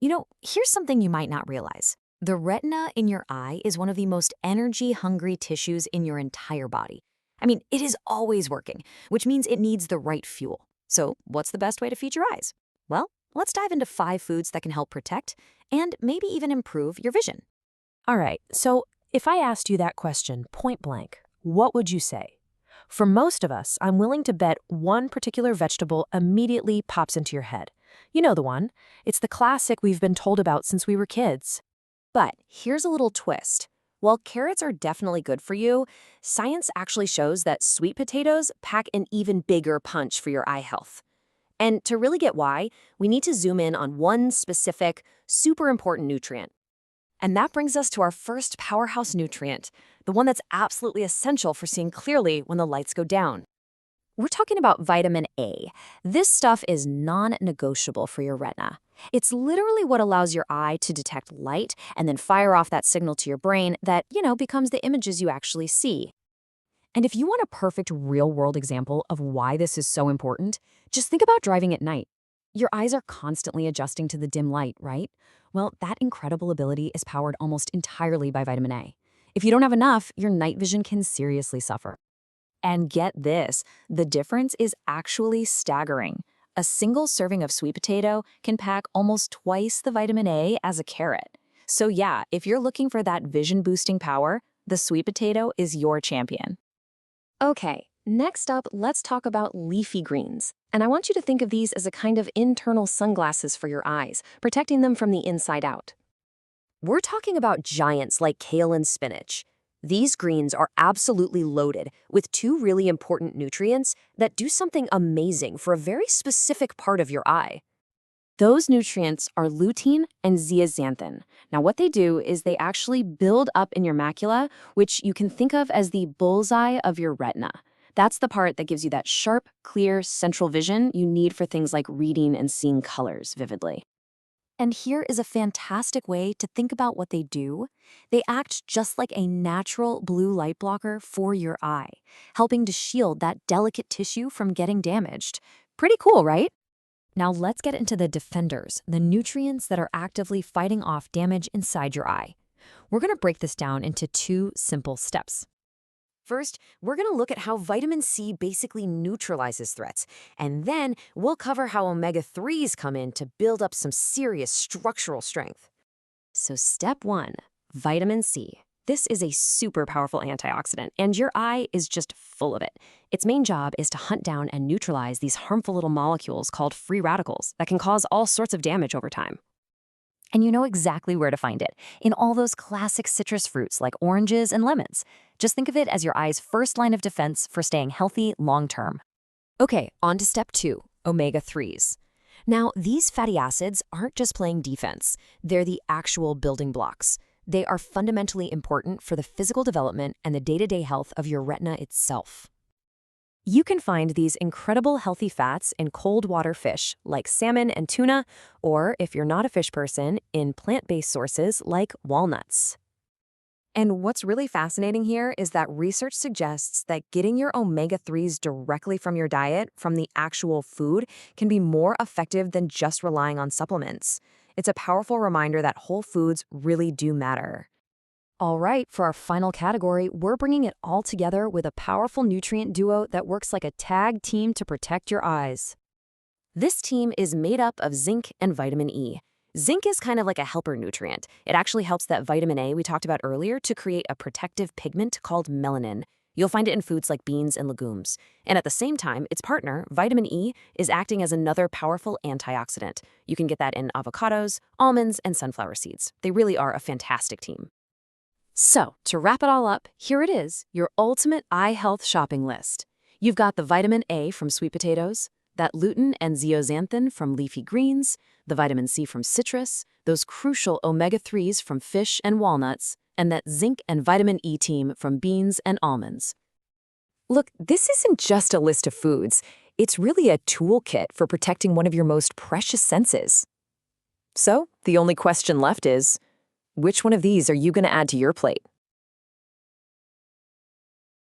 Here's something you might not realize. The retina in your eye is one of the most energy-hungry tissues in your entire body. I mean, it is always working, which means it needs the right fuel. So, what's the best way to feed your eyes? Well, let's dive into 5 foods that can help protect and maybe even improve your vision. All right, so if I asked you that question point blank, what would you say? For most of us, I'm willing to bet one particular vegetable immediately pops into your head. You know the one. It's the classic we've been told about since we were kids. But here's a little twist. While carrots are definitely good for you, science actually shows that sweet potatoes pack an even bigger punch for your eye health. And to really get why, we need to zoom in on one specific, super important nutrient. And that brings us to our first powerhouse nutrient, the one that's absolutely essential for seeing clearly when the lights go down. We're talking about vitamin A. This stuff is non-negotiable for your retina. It's literally what allows your eye to detect light and then fire off that signal to your brain that, becomes the images you actually see. And if you want a perfect real-world example of why this is so important, just think about driving at night. Your eyes are constantly adjusting to the dim light, right? Well, that incredible ability is powered almost entirely by vitamin A. If you don't have enough, your night vision can seriously suffer. And get this, the difference is actually staggering. A single serving of sweet potato can pack almost twice the vitamin A as a carrot. So yeah, if you're looking for that vision-boosting power, the sweet potato is your champion. Okay, next up, let's talk about leafy greens. And I want you to think of these as a kind of internal sunglasses for your eyes, protecting them from the inside out. We're talking about giants like kale and spinach. These greens are absolutely loaded with 2 really important nutrients that do something amazing for a very specific part of your eye. Those nutrients are lutein and zeaxanthin. Now, what they do is they actually build up in your macula, which you can think of as the bullseye of your retina. That's the part that gives you that sharp, clear, central vision you need for things like reading and seeing colors vividly. And here is a fantastic way to think about what they do. They act just like a natural blue light blocker for your eye, helping to shield that delicate tissue from getting damaged. Pretty cool, right? Now let's get into the defenders, the nutrients that are actively fighting off damage inside your eye. We're going to break this down into 2 simple steps. First, we're going to look at how vitamin C basically neutralizes threats, and then we'll cover how omega-3s come in to build up some serious structural strength. So step 1, vitamin C. This is a super powerful antioxidant, and your eye is just full of it. Its main job is to hunt down and neutralize these harmful little molecules called free radicals that can cause all sorts of damage over time. And you know exactly where to find it, in all those classic citrus fruits like oranges and lemons. Just think of it as your eye's first line of defense for staying healthy long-term. Okay, on to step 2, omega-3s. Now, these fatty acids aren't just playing defense. They're the actual building blocks. They are fundamentally important for the physical development and the day-to-day health of your retina itself. You can find these incredible healthy fats in cold water fish like salmon and tuna, or if you're not a fish person, in plant-based sources like walnuts. And what's really fascinating here is that research suggests that getting your omega-3s directly from your diet, from the actual food, can be more effective than just relying on supplements. It's a powerful reminder that whole foods really do matter. All right, for our final category, we're bringing it all together with a powerful nutrient duo that works like a tag team to protect your eyes. This team is made up of zinc and vitamin E. Zinc is kind of like a helper nutrient. It actually helps that vitamin A we talked about earlier to create a protective pigment called melanin. You'll find it in foods like beans and legumes. And at the same time, its partner, vitamin E, is acting as another powerful antioxidant. You can get that in avocados, almonds, and sunflower seeds. They really are a fantastic team. So, to wrap it all up, here it is, your ultimate eye health shopping list. You've got the vitamin A from sweet potatoes, that lutein and zeaxanthin from leafy greens, the vitamin C from citrus, those crucial omega-3s from fish and walnuts, and that zinc and vitamin E team from beans and almonds. Look, this isn't just a list of foods. It's really a toolkit for protecting one of your most precious senses. So, the only question left is, which one of these are you going to add to your plate?